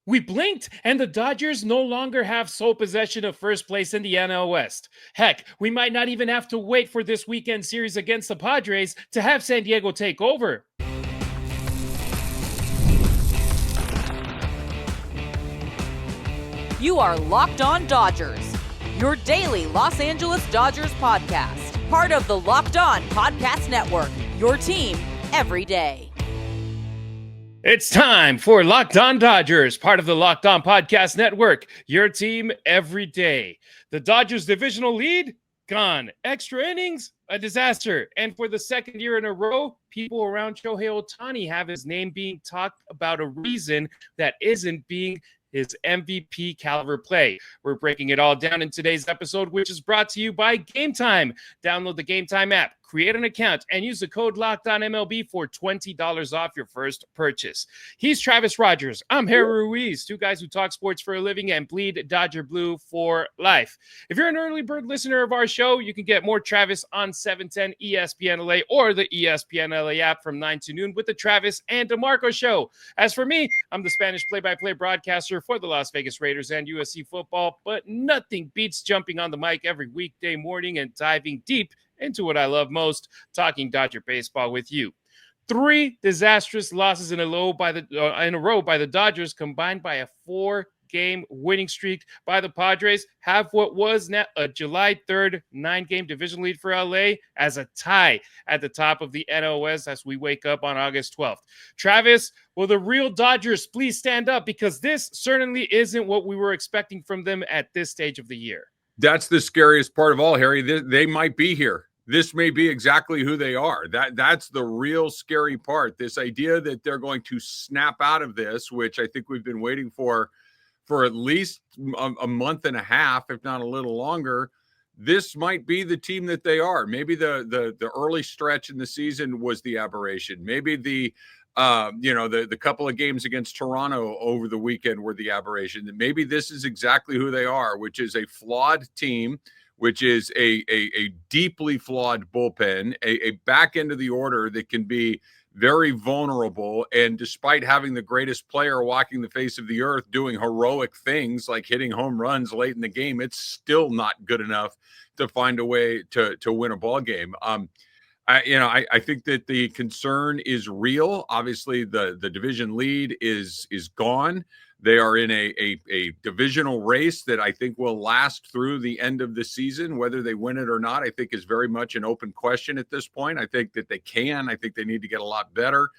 We blinked, and the Dodgers no longer have sole possession of first place in the NL West. Heck, we might not even have to wait for this weekend series against the Padres to have San Diego take over. You are Locked On Dodgers, your daily Los Angeles Dodgers podcast. Part of the Locked On Podcast Network, your team every day. It's time for Locked On Dodgers, part of the Locked On Podcast Network, your team every day. The Dodgers' divisional lead? Gone. Extra innings? A disaster. And for the second year in a row, people around Shohei Ohtani have his name being talked about a reason that isn't being his MVP caliber play. We're breaking it all down in today's episode, which is brought to you by Gametime. Download the Gametime app, create an account, and use the code LOCKEDONMLB for $20 off your first purchase. He's Travis Rogers. I'm Harry Ruiz, two guys who talk sports for a living and bleed Dodger blue for life. If you're an early bird listener of our show, you can get more Travis on 710 ESPN LA or the ESPN LA app from 9 to noon with the Travis and DeMarco show. As for me, I'm the Spanish play-by-play broadcaster for the Las Vegas Raiders and USC football, but nothing beats jumping on the mic every weekday morning and diving deep into what I love most, talking Dodger baseball with you. 3 disastrous losses in a row by the Dodgers, combined by a 4-game winning streak by the Padres, have what was now a July 3rd 9-game division lead for LA as a tie at the top of the NL West as we wake up on August 12th. Travis, will the real Dodgers please stand up, because this certainly isn't what we were expecting from them at this stage of the year. That's the scariest part of all, Harry. They might be here. This may be exactly who they are. That's the real scary part. This idea that they're going to snap out of this, which I think we've been waiting for at least a month and a half, if not a little longer. This might be the team that they are. Maybe the early stretch in the season was the aberration. Maybe the couple of games against Toronto over the weekend were the aberration. Maybe this is exactly who they are, which is a flawed team, which is a deeply flawed bullpen, a back end of the order that can be very vulnerable. And despite having the greatest player walking the face of the earth doing heroic things like hitting home runs late in the game, it's still not good enough to find a way to win a ball game. I think that the concern is real. Obviously, the division lead is gone. They are in a divisional race that I think will last through the end of the season. Whether they win it or not, I think is very much an open question at this point. I think that they can. I think they need to get a lot better.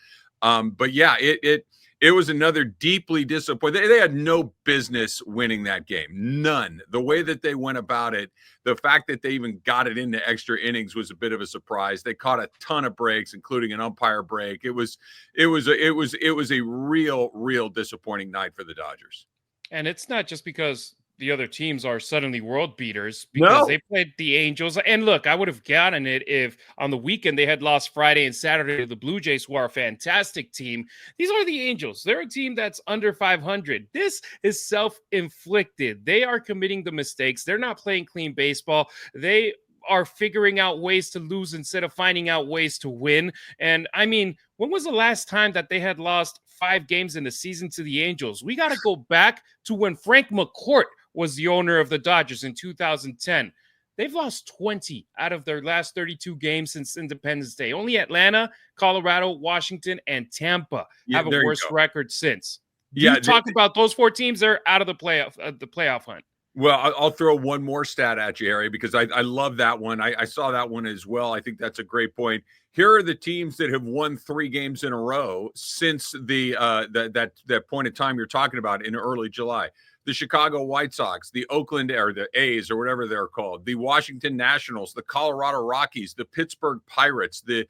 But yeah, it was another deeply disappointing. They had no business winning that game. None. The way that they went about it, the fact that they even got it into extra innings was a bit of a surprise. They caught a ton of breaks, including an umpire break. It was a real disappointing night for the Dodgers. And it's not just because the other teams are suddenly world beaters, because they played the Angels. And look, I would have gotten it if on the weekend they had lost Friday and Saturday to the Blue Jays, who are a fantastic team. These are the Angels. They're a team that's under 500. This is self-inflicted. They are committing the mistakes. They're not playing clean baseball. They are figuring out ways to lose instead of finding out ways to win. And I mean, when was the last time that they had lost 5 games in the season to the Angels? We got to go back to when Frank McCourt was the owner of the Dodgers in 2010. They've lost 20 out of their last 32 games since Independence Day. Only Atlanta, Colorado, Washington, and Tampa have a worse record since. You talk about those 4 teams, they're out of the playoff hunt. Well, I'll throw one more stat at you, Harry, because I love that one. I saw that one as well. I think that's a great point. Here are the teams that have won 3 games in a row since that point in time you're talking about in early July. The Chicago White Sox, the Oakland, or the A's, or whatever they're called, the Washington Nationals, the Colorado Rockies, the Pittsburgh Pirates, the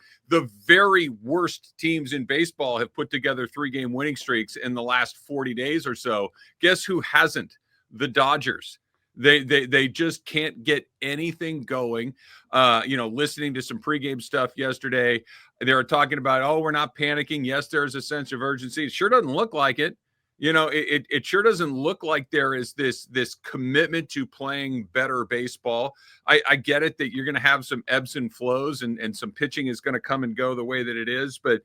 very worst teams in baseball have put together 3-game winning streaks in the last 40 days or so. Guess who hasn't? The Dodgers. They just can't get anything going. Listening to some pregame stuff yesterday, they were talking about, oh, we're not panicking. Yes, there's a sense of urgency. It sure doesn't look like it. It sure doesn't look like there is this commitment to playing better baseball. I get it that you're going to have some ebbs and flows, and some pitching is going to come and go the way that it is, but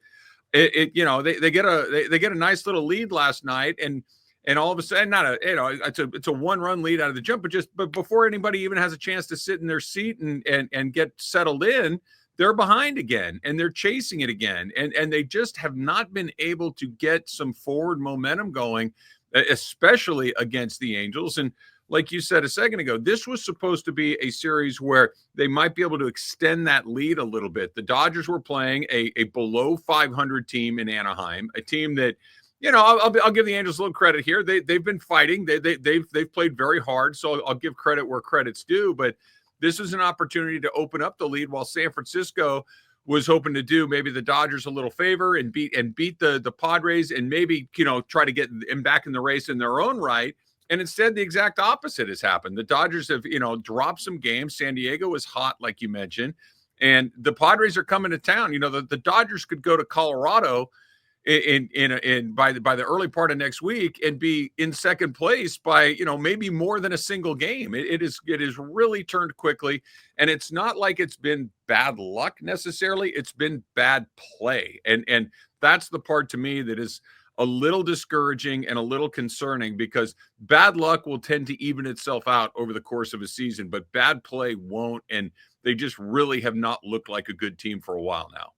they get a nice little lead last night, and And all of a sudden, it's a 1-run lead out of the jump, but before anybody even has a chance to sit in their seat and get settled in, they're behind again and they're chasing it again. And they just have not been able to get some forward momentum going, especially against the Angels. And like you said a second ago, this was supposed to be a series where they might be able to extend that lead a little bit. The Dodgers were playing a below 500 team in Anaheim, a team that, I'll give the Angels a little credit here. They've been fighting. They've played very hard. So I'll give credit where credit's due. But this was an opportunity to open up the lead while San Francisco was hoping to do maybe the Dodgers a little favor and beat the Padres and maybe, try to get them back in the race in their own right. And instead, the exact opposite has happened. The Dodgers have, dropped some games. San Diego is hot, like you mentioned, and the Padres are coming to town. The Dodgers could go to Colorado by the early part of next week and be in second place by, maybe more than a single game. It is really turned quickly, and it's not like it's been bad luck necessarily. It's been bad play, and that's the part to me that is a little discouraging and a little concerning, because bad luck will tend to even itself out over the course of a season, but bad play won't. And they just really have not looked like a good team for a while now.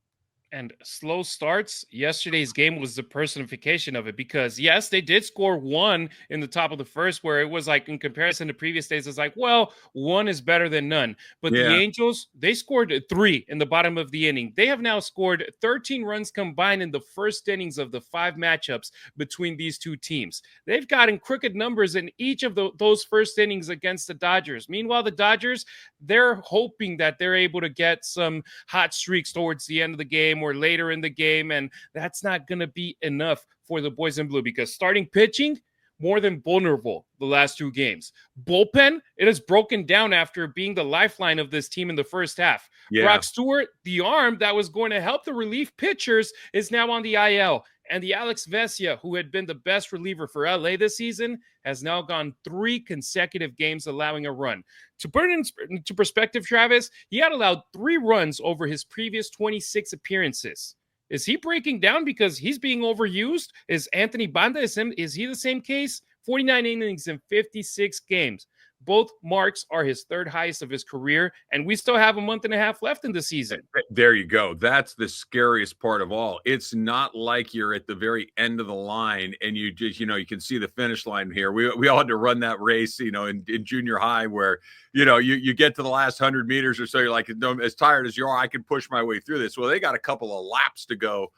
And slow starts, yesterday's game was the personification of it, because yes, they did score 1 in the top of the first, where it was like, in comparison to previous days, it's like, well, 1 is better than none. But the Angels, they scored 3 in the bottom of the inning. They have now scored 13 runs combined in the first innings of the 5 matchups between these two teams. They've gotten crooked numbers in each of those first innings against the Dodgers. Meanwhile, the Dodgers, they're hoping that they're able to get some hot streaks towards the end of the game or later in the game, and that's not going to be enough for the boys in blue, because starting pitching, more than vulnerable the last 2 games. Bullpen, it has broken down after being the lifeline of this team in the first half. Brock Stewart, the arm that was going to help the relief pitchers, is now on the IL. And the Alex Vesia, who had been the best reliever for LA this season, has now gone 3 consecutive games allowing a run. To put it into perspective, Travis, he had allowed 3 runs over his previous 26 appearances. Is he breaking down because he's being overused? Is Anthony Banda, is he the same case? 49 innings in 56 games. Both marks are his 3rd highest of his career, and we still have a month and a half left in the season. There you go. That's the scariest part of all. It's not like you're at the very end of the line and you just, you can see the finish line here. We all had to run that race, in junior high, where, you get to the last 100 meters or so, you're like, no, as tired as you are, I can push my way through this. Well, they got a couple of laps to go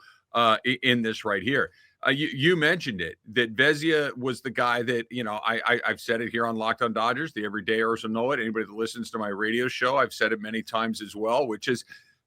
in this right here. You mentioned it, that Vesia was the guy that, I've said it here on Locked On Dodgers. The everydayers will know it. Anybody that listens to my radio show, I've said it many times as well, which is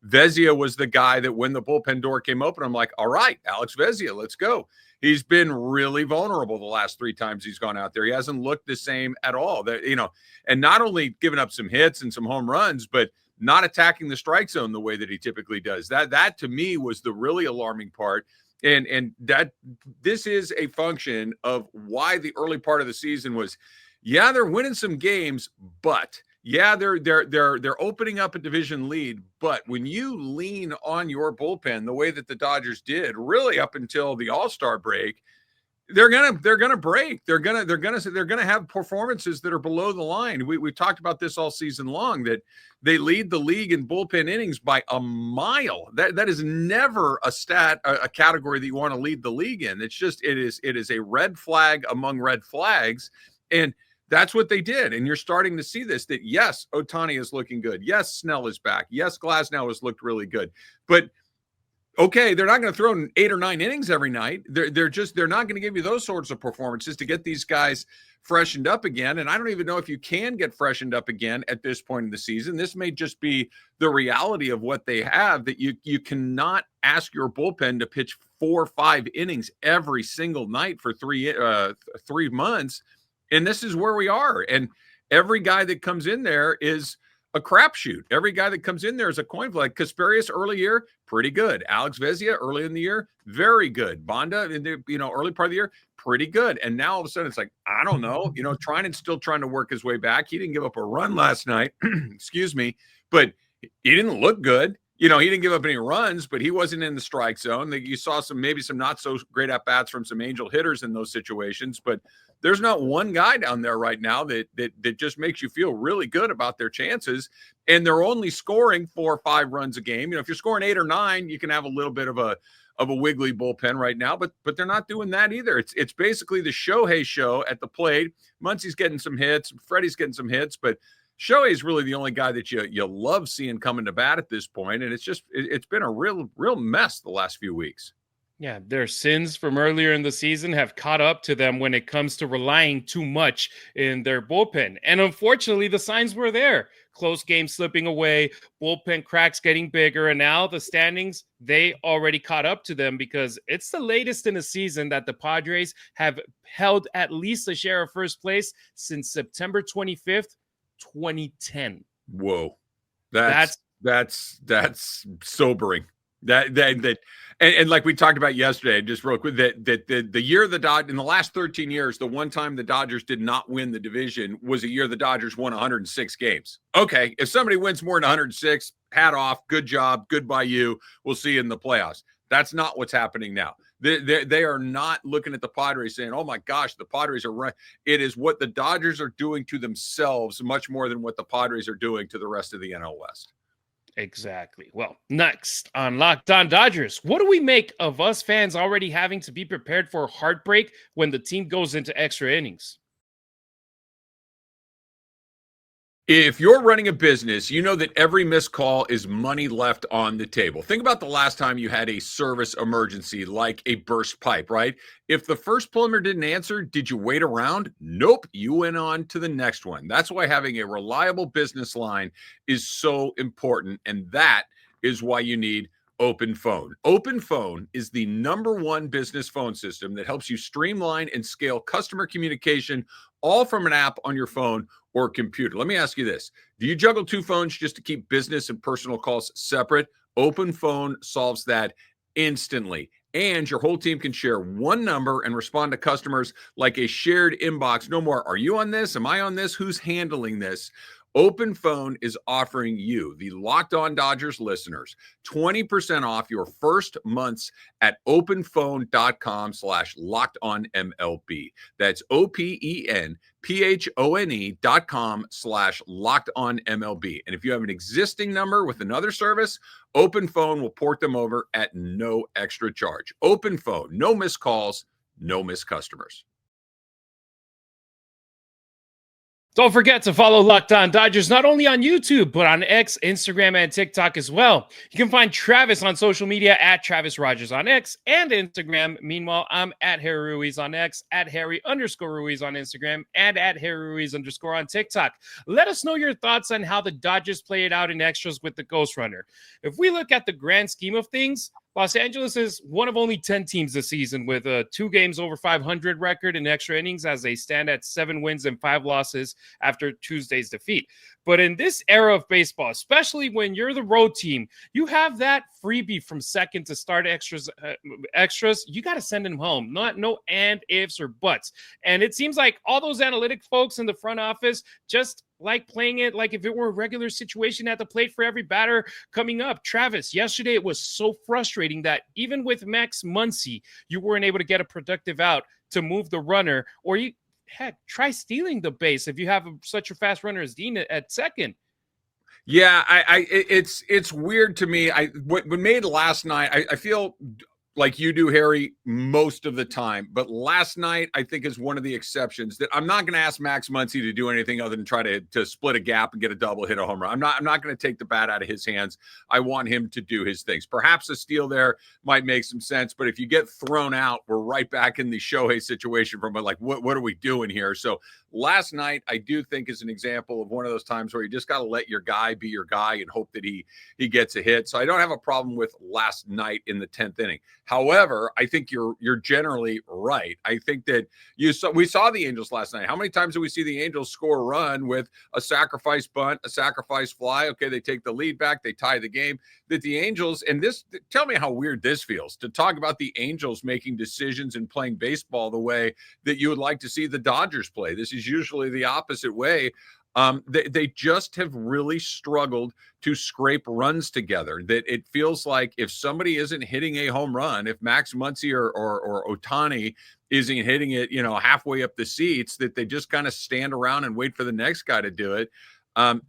Vesia was the guy that when the bullpen door came open, I'm like, all right, Alex Vesia, let's go. He's been really vulnerable the last 3 times he's gone out there. He hasn't looked the same at all. And not only giving up some hits and some home runs, but not attacking the strike zone the way that he typically does. That to me was the really alarming part. And that this is a function of why the early part of the season was, they're winning some games, but they're opening up a division lead. But when you lean on your bullpen the way that the Dodgers did, really up until the All-Star break, they're gonna break. They're gonna have performances that are below the line. We've talked about this all season long, that they lead the league in bullpen innings by a mile. That is never a category that you want to lead the league in. It's just it is a red flag among red flags, and that's what they did. And you're starting to see this, that yes, Ohtani is looking good. Yes, Snell is back. Yes, Glasnow has looked really good, but okay, they're not going to throw in 8 or 9 innings every night. They're not going to give you those sorts of performances to get these guys freshened up again. And I don't even know if you can get freshened up again at this point in the season. This may just be the reality of what they have, that you cannot ask your bullpen to pitch 4 or 5 innings every single night for 3 months. And this is where we are. And every guy that comes in there is a crapshoot. Every guy that comes in there is a coin flip. Kasperius early year, pretty good. Alex Vesia early in the year, very good. Banda in the early part of the year, pretty good. And now all of a sudden it's like, I don't know, Trinan's still trying to work his way back. He didn't give up a run last night, excuse me, but he didn't look good. he didn't give up any runs, but he wasn't in the strike zone. You saw maybe some not so great at bats from some Angel hitters in those situations, but there's not one guy down there right now that just makes you feel really good about their chances. And they're only scoring 4 or 5 runs a game. If you're scoring 8 or 9, you can have a little bit of a wiggly bullpen right now, but they're not doing that either. It's basically the Shohei show at the plate. Muncie's getting some hits, Freddie's getting some hits, but Shohei is really the only guy that you love seeing coming to bat at this point, and it's been a real mess the last few weeks. Yeah, their sins from earlier in the season have caught up to them when it comes to relying too much in their bullpen. And unfortunately, the signs were there. Close games slipping away, bullpen cracks getting bigger, and now the standings, they already caught up to them because it's the latest in the season that the Padres have held at least a share of first place since September 25th, 2010. Whoa. That's sobering. And like we talked about yesterday, just real quick, that the year the Dodgers, in the last 13 years, the one time the Dodgers did not win the division was a year the Dodgers won 106 games. Okay, if somebody wins more than 106, hat off, good job, goodbye you. We'll see you in the playoffs. That's not what's happening now. They are not looking at the Padres saying, oh my gosh, the Padres are right. It is what the Dodgers are doing to themselves much more than what the Padres are doing to the rest of the NL West. Exactly. Well, next on Locked On Dodgers, what do we make of us fans already having to be prepared for heartbreak when the team goes into extra innings? If you're running a business, you know that every missed call is money left on the table. Think about the last time you had a service emergency like a burst pipe, right? If the first plumber didn't answer, did you wait around? Nope. You went on to the next one. That's why having a reliable business line is so important. And that is why you need OpenPhone. OpenPhone is the #1 business phone system that helps you streamline and scale customer communication all from an app on your phone or computer. Let me ask you this. Do you juggle 2 phones just to keep business and personal calls separate? OpenPhone solves that instantly. And your whole team can share one number and respond to customers like a shared inbox. No more, are you on this? Am I on this? Who's handling this? OpenPhone is offering you, the Locked On Dodgers listeners, 20% off your first months at openphone.com/lockedonmlb. That's OpenPhone.com/lockedonmlb. And if you have an existing number with another service, OpenPhone will port them over at no extra charge. OpenPhone, no missed calls, no missed customers. Don't forget to follow Locked On Dodgers not only on YouTube, but on X, Instagram, and TikTok as well. You can find Travis on social media at Travis Rogers on X and Instagram. Meanwhile, I'm at Harry Ruiz on X, at Harry_Ruiz on Instagram, and at Harry Ruiz_ on TikTok. Let us know your thoughts on how the Dodgers play it out in extras with the Ghost Runner. If we look at the grand scheme of things, Los Angeles is one of only 10 teams this season with a 2 games over 500 record in extra innings as they stand at 7 wins and 5 losses after Tuesday's defeat. But in this era of baseball, especially when you're the road team, you have that freebie from second to start extras. You got to send them home. No and, ifs, or buts. And it seems like all those analytic folks in the front office just like playing it like if it were a regular situation at the plate for every batter coming up. Travis, yesterday it was so frustrating that even with Max Muncy, you weren't able to get a productive out to move the runner, or you heck, try stealing the base if you have such a fast runner as Dean at second. Yeah, it's weird to me. What made last night, I feel like you do, Harry, most of the time. But last night, I think, is one of the exceptions that I'm not going to ask Max Muncy to do anything other than try to split a gap and get a double, hit a home run. I'm not going to take the bat out of his hands. I want him to do his things. Perhaps a steal there might make some sense. But if you get thrown out, we're right back in the Shohei situation from like, what are we doing here? So last night, I do think is an example of one of those times where you just got to let your guy be your guy and hope that he gets a hit. So I don't have a problem with last night in the 10th inning. However, I think you're generally right. I think that we saw the Angels last night. How many times do we see the Angels score a run with a sacrifice bunt, a sacrifice fly? Okay, they take the lead back, they tie the game. That the Angels, and this, tell me how weird this feels to talk about the Angels making decisions and playing baseball the way that you would like to see the Dodgers play. This is usually the opposite way. They just have really struggled to scrape runs together. That it feels like if somebody isn't hitting a home run, if Max Muncy or Ohtani isn't hitting it, halfway up the seats, that they just kind of stand around and wait for the next guy to do it. I'm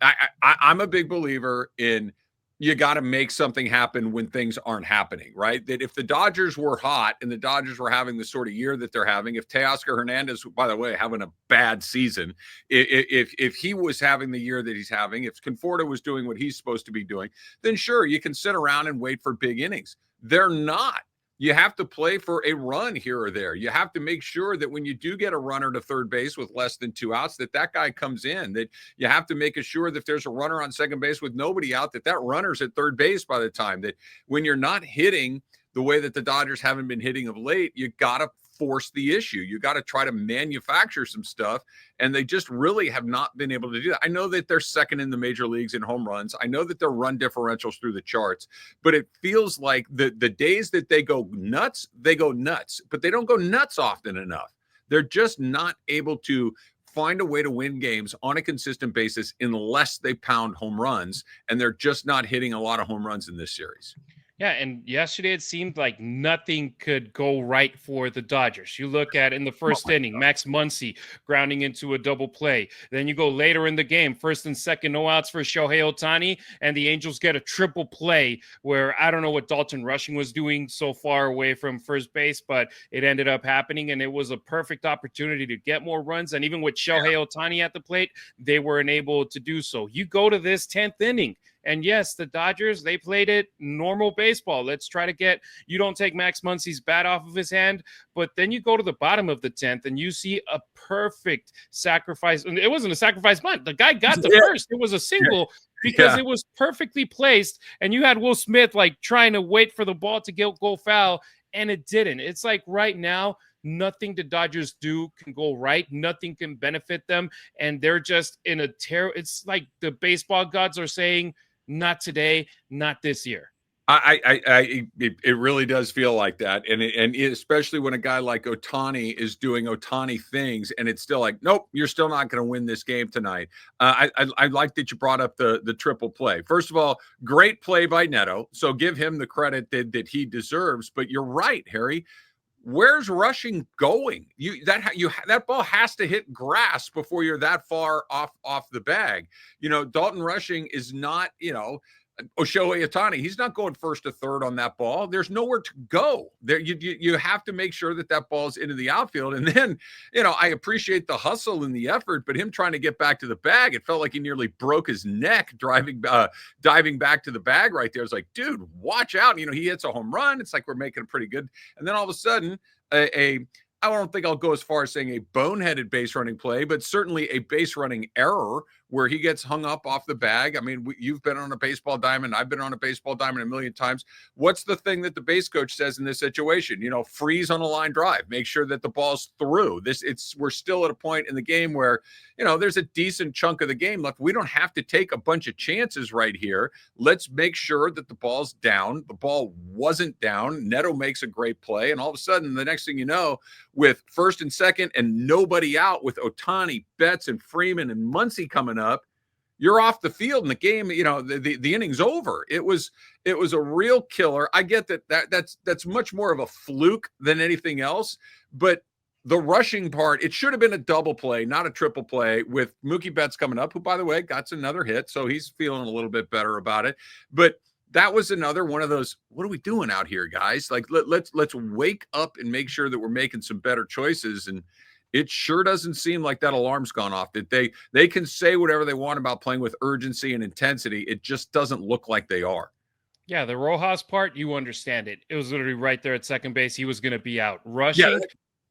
a big believer in you got to make something happen when things aren't happening, right? That if the Dodgers were hot and the Dodgers were having the sort of year that they're having, if Teoscar Hernandez, by the way, having a bad season, if he was having the year that he's having, if Conforto was doing what he's supposed to be doing, then sure, you can sit around and wait for big innings. They're not. You have to play for a run here or there. You have to make sure that when you do get a runner to third base with less than 2 outs, that guy comes in, that you have to make sure that if there's a runner on second base with nobody out, that runner's at third base by the time. That when you're not hitting the way that the Dodgers haven't been hitting of late, you got to force the issue. You got to try to manufacture some stuff, and they just really have not been able to do that. I know that they're second in the major leagues in home runs. I know that their run differentials through the charts, but it feels like the days that they go nuts, but they don't go nuts often enough. They're just not able to find a way to win games on a consistent basis unless they pound home runs, and they're just not hitting a lot of home runs in this series. Yeah, and yesterday it seemed like nothing could go right for the Dodgers. You look at in the first inning, Max Muncy grounding into a double play. Then you go later in the game, first and second, no outs for Shohei Ohtani, and the Angels get a triple play where I don't know what Dalton Rushing was doing so far away from first base, but it ended up happening, and it was a perfect opportunity to get more runs. And even with Shohei Ohtani at the plate, they weren't able to do so. You go to this 10th inning, and yes, the Dodgers, they played it normal baseball. Let's try to get, you don't take Max Muncy's bat off of his hand, but then you go to the bottom of the 10th and you see a perfect sacrifice. And it wasn't a sacrifice bunt. The guy got the first. It was a single because it was perfectly placed. And you had Will Smith like trying to wait for the ball to go foul, and it didn't. It's like right now, nothing the Dodgers do can go right. Nothing can benefit them. And they're just in a terror. It's like the baseball gods are saying, not today, not this year. It really does feel like that, and especially when a guy like Ohtani is doing Ohtani things, and it's still like, nope, you're still not going to win this game tonight. I like that you brought up the triple play. First of all, great play by Neto, so give him the credit that he deserves. But you're right, Harry. Where's Rushing going? That ball has to hit grass before you're that far off the bag. Dalton Rushing is not, Shohei Ohtani. He's not going first to third on that ball. There's nowhere to go. There, you have to make sure that ball's into the outfield. And then, I appreciate the hustle and the effort, but him trying to get back to the bag, it felt like he nearly broke his neck diving back to the bag right there. It's like, dude, watch out. He hits a home run. It's like we're making a pretty good. And then all of a sudden, I don't think I'll go as far as saying a boneheaded base running play, but certainly a base running error where he gets hung up off the bag. I mean, you've been on a baseball diamond. I've been on a baseball diamond a million times. What's the thing that the base coach says in this situation? Freeze on a line drive. Make sure that the ball's through. We're still at a point in the game where, there's a decent chunk of the game left. We don't have to take a bunch of chances right here. Let's make sure that the ball's down. The ball wasn't down. Neto makes a great play. And all of a sudden, the next thing you know, with first and second and nobody out, with Ohtani, Betts, and Freeman and Muncy coming up, you're off the field in the game. The inning's over. It was a real killer. I get that's much more of a fluke than anything else, but the rushing part, it should have been a double play, not a triple play, with Mookie Betts coming up, who, by the way, got another hit, so he's feeling a little bit better about it. But that was another one of those, what are we doing out here, guys? Like, let's wake up and make sure that we're making some better choices. And it sure doesn't seem like that alarm's gone off, that they can say whatever they want about playing with urgency and intensity. It just doesn't look like they are. Yeah, the Rojas part, you understand it. It was literally right there at second base. He was going to be out. Rushing.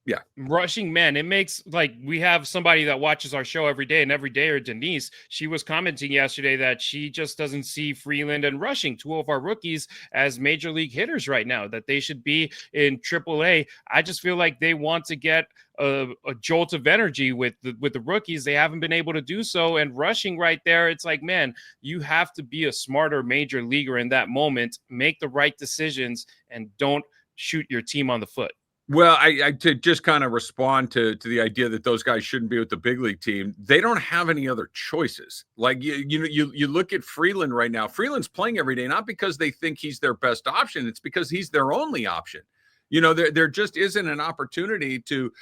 Yeah. Rushing, man, it makes, like, we have somebody that watches our show every day, and every day, or Denise, she was commenting yesterday that she just doesn't see Freeland and Rushing, two of our rookies, as major league hitters right now, that they should be in AAA. I just feel like they want to get a jolt of energy with the rookies. They haven't been able to do so. And Rushing right there, it's like, man, you have to be a smarter major leaguer in that moment, make the right decisions, and don't shoot your team on the foot. Well, I to just kind of respond to the idea that those guys shouldn't be with the big league team. They don't have any other choices. Like you look at Freeland right now. Freeland's playing every day, not because they think he's their best option. It's because he's their only option. There just isn't an opportunity to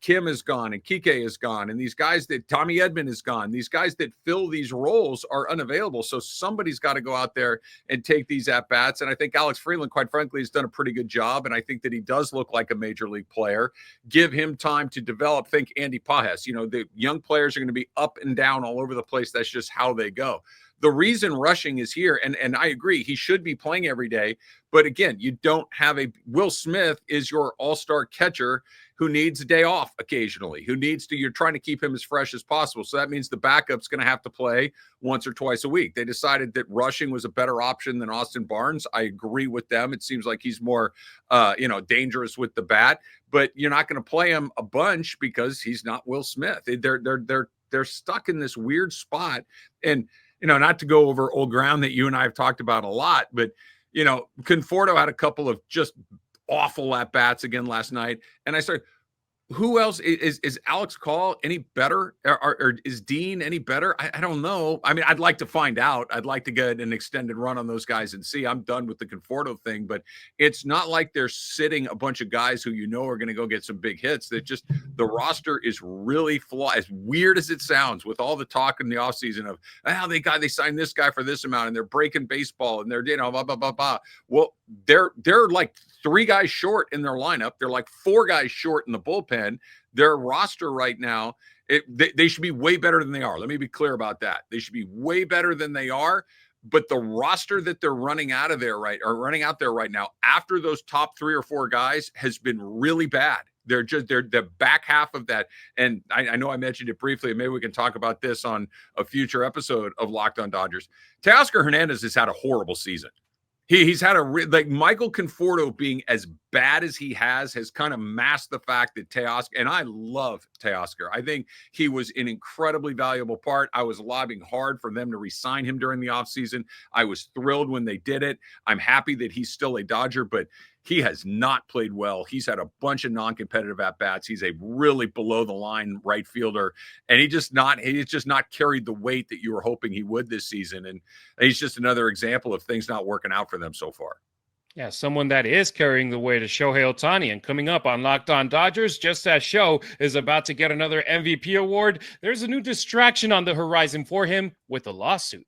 Kim is gone and Kike is gone, and these guys that Tommy Edman is gone. These guys that fill these roles are unavailable. So somebody's got to go out there and take these at bats. And I think Alex Freeland, quite frankly, has done a pretty good job. And I think that he does look like a major league player. Give him time to develop. Think Andy Pajes. The young players are going to be up and down all over the place. That's just how they go. The reason Rushing is here, and I agree, he should be playing every day. But again, you don't have Will Smith is your all-star catcher who needs a day off occasionally, you're trying to keep him as fresh as possible. So that means the backup's going to have to play once or twice a week. They decided that Rushing was a better option than Austin Barnes. I agree with them. It seems like he's more, dangerous with the bat, but you're not going to play him a bunch because he's not Will Smith. They're stuck in this weird spot. And, not to go over old ground that you and I have talked about a lot, but, Conforto had a couple of just awful at-bats again last night. And I started, who else is Alex Call any better, or is Dean any better? I don't know. I mean, I'd like to find out. I'd like to get an extended run on those guys and see. I'm done with the Conforto thing, but it's not like they're sitting a bunch of guys who are going to go get some big hits. That just the roster is really flawed. As weird as it sounds, with all the talk in the offseason of they signed this guy for this amount and they're breaking baseball and they're blah blah blah blah. Well, they're like 3 guys short in their lineup. They're like 4 guys short in the bullpen. Their roster right now, they should be way better than they are. Let me be clear about that. They should be way better than they are. But the roster that they're running out there right now, after those top 3 or 4 guys, has been really bad. They're the back half of that. And I know I mentioned it briefly, and maybe we can talk about this on a future episode of Locked on Dodgers. Teoscar Hernandez has had a horrible season. He's had Michael Conforto being as bad as he has kind of masked the fact that Teoscar, and I love Teoscar. I think he was an incredibly valuable part. I was lobbying hard for them to re-sign him during the offseason. I was thrilled when they did it. I'm happy that he's still a Dodger, but he has not played well. He's had a bunch of non-competitive at-bats. He's a really below-the-line right fielder, and he's just not carried the weight that you were hoping he would this season. And he's just another example of things not working out for them so far. Yeah, someone that is carrying the weight is Shohei Ohtani. And coming up on Locked on Dodgers, just as Show is about to get another MVP award, there's a new distraction on the horizon for him with a lawsuit.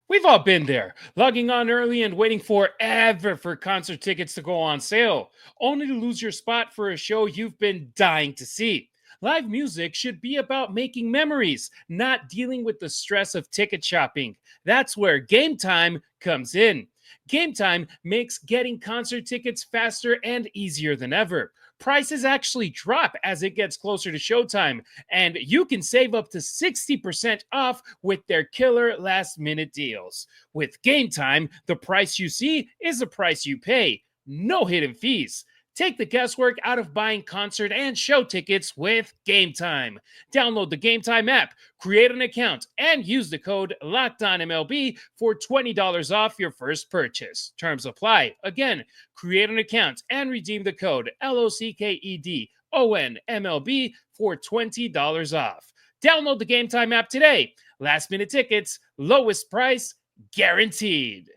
We've all been there, logging on early and waiting forever for concert tickets to go on sale, only to lose your spot for a show you've been dying to see. Live music should be about making memories, not dealing with the stress of ticket shopping. That's where Gametime comes in. Gametime makes getting concert tickets faster and easier than ever. Prices actually drop as it gets closer to showtime, and you can save up to 60% off with their killer last-minute deals. With Gametime, the price you see is the price you pay. No hidden fees. Take the guesswork out of buying concert and show tickets with Gametime. Download the Gametime app, create an account, and use the code LOCKEDONMLB for $20 off your first purchase. Terms apply. Again, create an account and redeem the code LOCKEDONMLB for $20 off. Download the Gametime app today. Last minute tickets, lowest price guaranteed.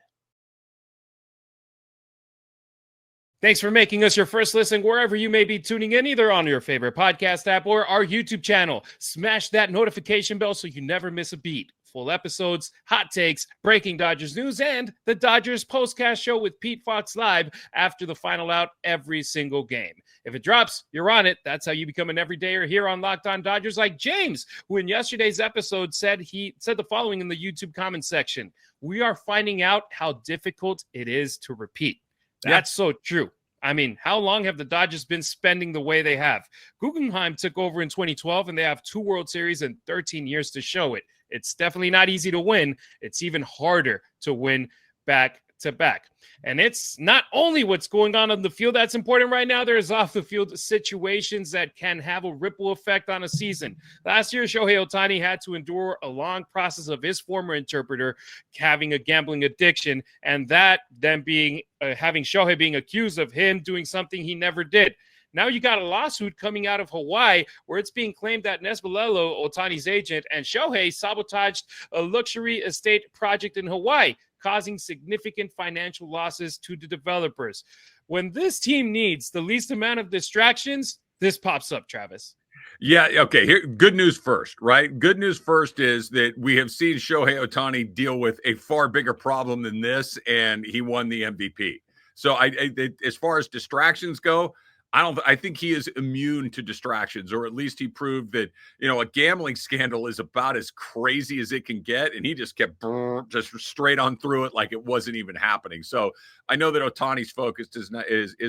Thanks for making us your first listen wherever you may be tuning in, either on your favorite podcast app or our YouTube channel. Smash that notification bell so you never miss a beat. Full episodes, hot takes, breaking Dodgers news, and the Dodgers postcast show with Pete Fox live after the final out every single game. If it drops, you're on it. That's how you become an everydayer here on Locked on Dodgers, like James, who in yesterday's episode said the following in the YouTube comment section: "We are finding out how difficult it is to repeat." That's so true. I mean, how long have the Dodgers been spending the way they have? Guggenheim took over in 2012, and they have 2 World Series and 13 years to show it. It's definitely not easy to win. It's even harder to win back to back. And it's not only what's going on the field that's important right now. There's off the field situations that can have a ripple effect on a season. Last year, Shohei Ohtani had to endure a long process of his former interpreter having a gambling addiction, and that then being having Shohei being accused of him doing something he never did. Now you got a lawsuit coming out of Hawaii where it's being claimed that Nesbalelo, Ohtani's agent, and Shohei sabotaged a luxury estate project in Hawaii, causing significant financial losses to the developers. When this team needs the least amount of distractions, this pops up, Travis. Yeah, okay. Here, good news first, right? Good news first is that we have seen Shohei Ohtani deal with a far bigger problem than this, and he won the MVP. So as far as distractions go, I think he is immune to distractions, or at least he proved that, a gambling scandal is about as crazy as it can get. And he just kept just straight on through it like it wasn't even happening. So I know that Ohtani's focus is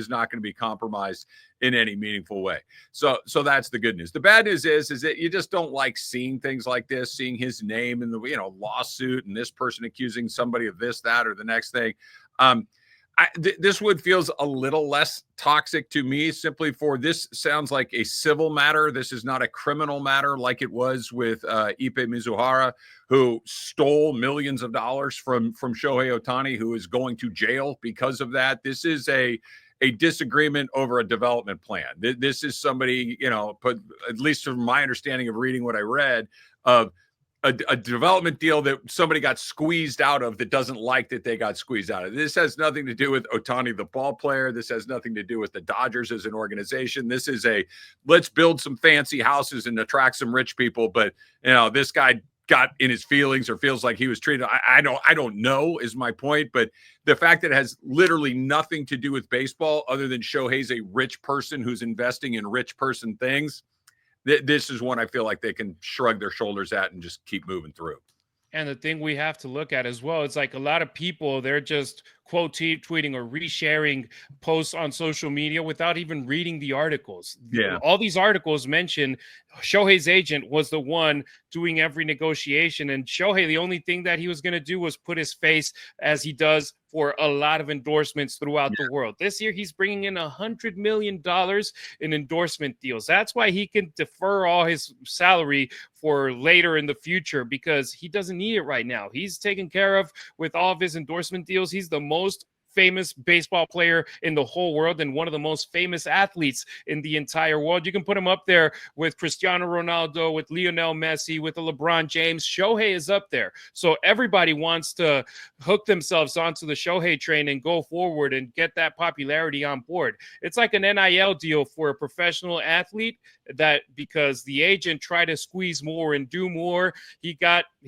not going to be compromised in any meaningful way. So that's the good news. The bad news is that you just don't like seeing things like this, seeing his name in the, lawsuit and this person accusing somebody of this, that, or the next thing. This would feels a little less toxic to me, simply for this sounds like a civil matter. This is not a criminal matter like it was with Ipe Mizuhara, who stole millions of dollars from Shohei Ohtani, who is going to jail because of that. This is a disagreement over a development plan. This is somebody, but at least from my understanding of reading what I read, of a development deal that somebody got squeezed out of that doesn't like that they got squeezed out of. This has nothing to do with Ohtani, the ball player. This has nothing to do with the Dodgers as an organization. This is let's build some fancy houses and attract some rich people. But, this guy got in his feelings or feels like he was treated. I don't know is my point. But the fact that it has literally nothing to do with baseball other than Shohei's a rich person who's investing in rich person things. This is one I feel like they can shrug their shoulders at and just keep moving through. And the thing we have to look at as well, it's like a lot of people, they're just quote tweeting or resharing posts on social media without even reading the articles. Yeah. All these articles mention Shohei's agent was the one doing every negotiation. And Shohei, the only thing that he was going to do was put his face, as he does for a lot of endorsements throughout the world. This year, he's bringing in $100 million in endorsement deals. That's why he can defer all his salary for later in the future, because he doesn't need it right now. He's taken care of with all of his endorsement deals. He's the most famous baseball player in the whole world and one of the most famous athletes in the entire world. You can put him up there with Cristiano Ronaldo, with Lionel Messi, with the LeBron James. Shohei is up there. So everybody wants to hook themselves onto the Shohei train and go forward and get that popularity on board. It's like an NIL deal for a professional athlete, that because the agent tried to squeeze more and do more, he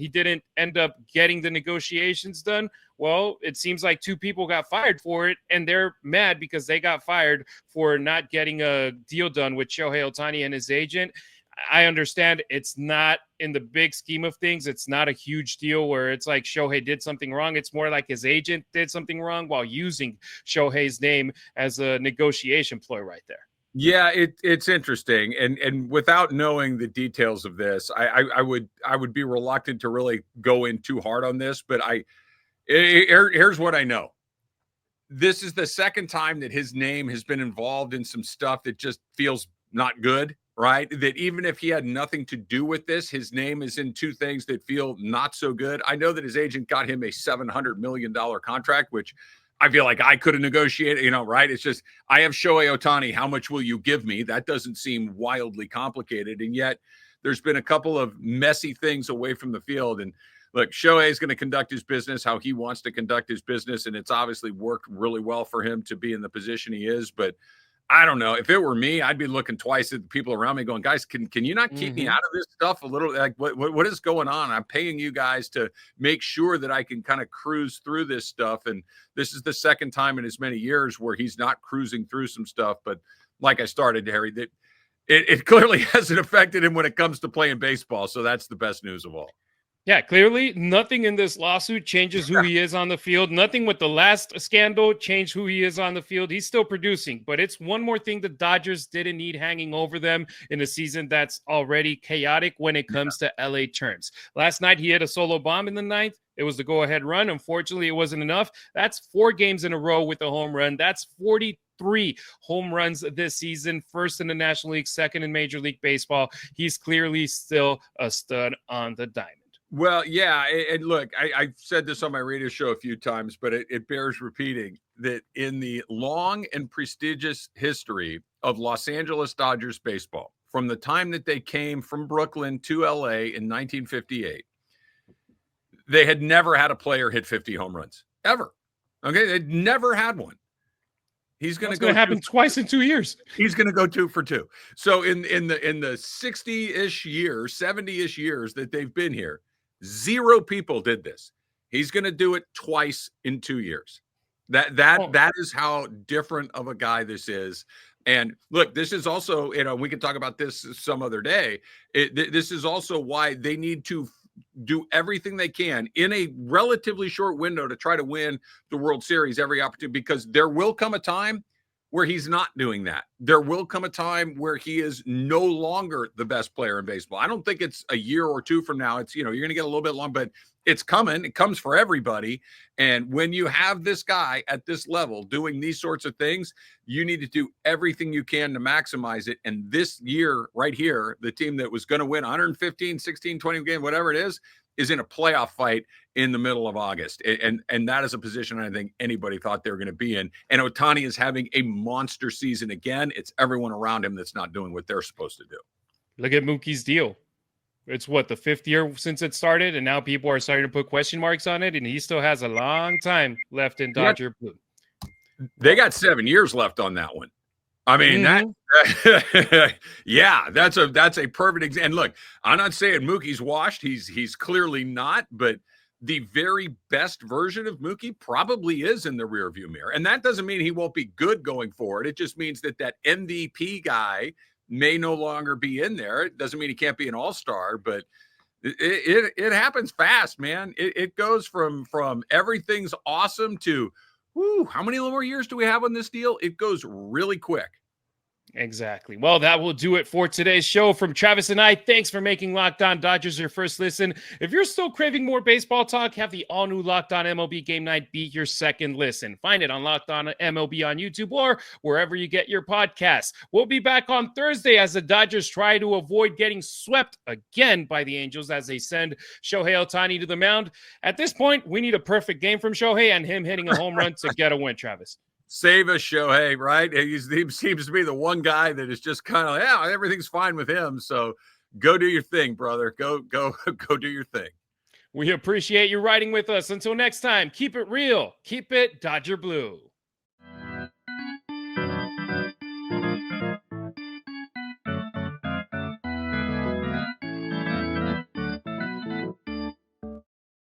didn't end up getting the negotiations done. Well, it seems like two people got fired for it, and they're mad because they got fired for not getting a deal done with Shohei Ohtani and his agent. I understand it's not, in the big scheme of things, it's not a huge deal where it's like Shohei did something wrong. It's more like his agent did something wrong while using Shohei's name as a negotiation ploy right there. Yeah, it's interesting, and without knowing the details of this, I would be reluctant to really go in too hard on this. But here's what I know. This is the second time that his name has been involved in some stuff that just feels not good, right? That even if he had nothing to do with this, his name is in two things that feel not so good. I know that his agent got him a $700 million contract, which I feel like I could have negotiated, right? It's just, I have Shohei Ohtani. How much will you give me? That doesn't seem wildly complicated. And yet there's been a couple of messy things away from the field. And look, Shohei is going to conduct his business how he wants to conduct his business. And it's obviously worked really well for him to be in the position he is. But I don't know. If it were me, I'd be looking twice at the people around me going, guys, can you not keep me out of this stuff a little? Like, what is going on? I'm paying you guys to make sure that I can kind of cruise through this stuff. And this is the second time in as many years where he's not cruising through some stuff. But like I started, Harry, that it clearly hasn't affected him when it comes to playing baseball. So that's the best news of all. Yeah, clearly nothing in this lawsuit changes who he is on the field. Nothing with the last scandal changed who he is on the field. He's still producing, but it's one more thing the Dodgers didn't need hanging over them in a season that's already chaotic when it comes to LA terms. Last night, he hit a solo bomb in the ninth. It was the go-ahead run. Unfortunately, it wasn't enough. That's 4 games in a row with a home run. That's 43 home runs this season, first in the National League, second in Major League Baseball. He's clearly still a stud on the diamond. Well, yeah, and look, I've said this on my radio show a few times, but it bears repeating that in the long and prestigious history of Los Angeles Dodgers baseball, from the time that they came from Brooklyn to LA in 1958, they had never had a player hit 50 home runs, ever. Okay, they'd never had one. He's going to happen twice in 2 years. He's going to go 2 for 2. So in the 60-ish years, 70-ish years that they've been here, 0 people did this. He's going to do it twice in 2 years. That is how different of a guy this is. And look, this is also, we can talk about this some other day. This is also why they need to do everything they can in a relatively short window to try to win the World Series every opportunity, because there will come a time where he's not doing that. There will come a time where he is no longer the best player in baseball. I don't think it's a year or 2 from now. It's, you're going to get a little bit long, but it's coming. It comes for everybody. And when you have this guy at this level doing these sorts of things, you need to do everything you can to maximize it. And this year right here, the team that was going to win 115, 16, 20 games, whatever it is in a playoff fight in the middle of August. And that is a position I think anybody thought they were going to be in. And Ohtani is having a monster season again. It's everyone around him that's not doing what they're supposed to do. Look at Mookie's deal. It's the 5th year since it started, and now people are starting to put question marks on it, and he still has a long time left in Dodger blue. They got 7 years left on that one. I mean, yeah, that's a perfect example. And look, I'm not saying Mookie's washed. He's clearly not, but the very best version of Mookie probably is in the rearview mirror. And that doesn't mean he won't be good going forward. It just means that MVP guy may no longer be in there. It doesn't mean he can't be an all-star, but it happens fast, man. It goes from everything's awesome to, how many more years do we have on this deal? It goes really quick. Exactly. Well, that will do it for today's show. From Travis and I, thanks for making Locked On Dodgers your first listen. If you're still craving more baseball talk, have the all-new Locked On MLB Game Night be your second listen. Find it on Locked On MLB on YouTube or wherever you get your podcasts. We'll be back on Thursday as the Dodgers try to avoid getting swept again by the Angels as they send Shohei Ohtani to the mound. At this point, we need a perfect game from Shohei and him hitting a home run to get a win, Travis. Save us, Shohei, right? He seems to be the one guy that is just kind of, everything's fine with him. So go do your thing, brother. Go do your thing. We appreciate you riding with us. Until next time, keep it real. Keep it Dodger Blue.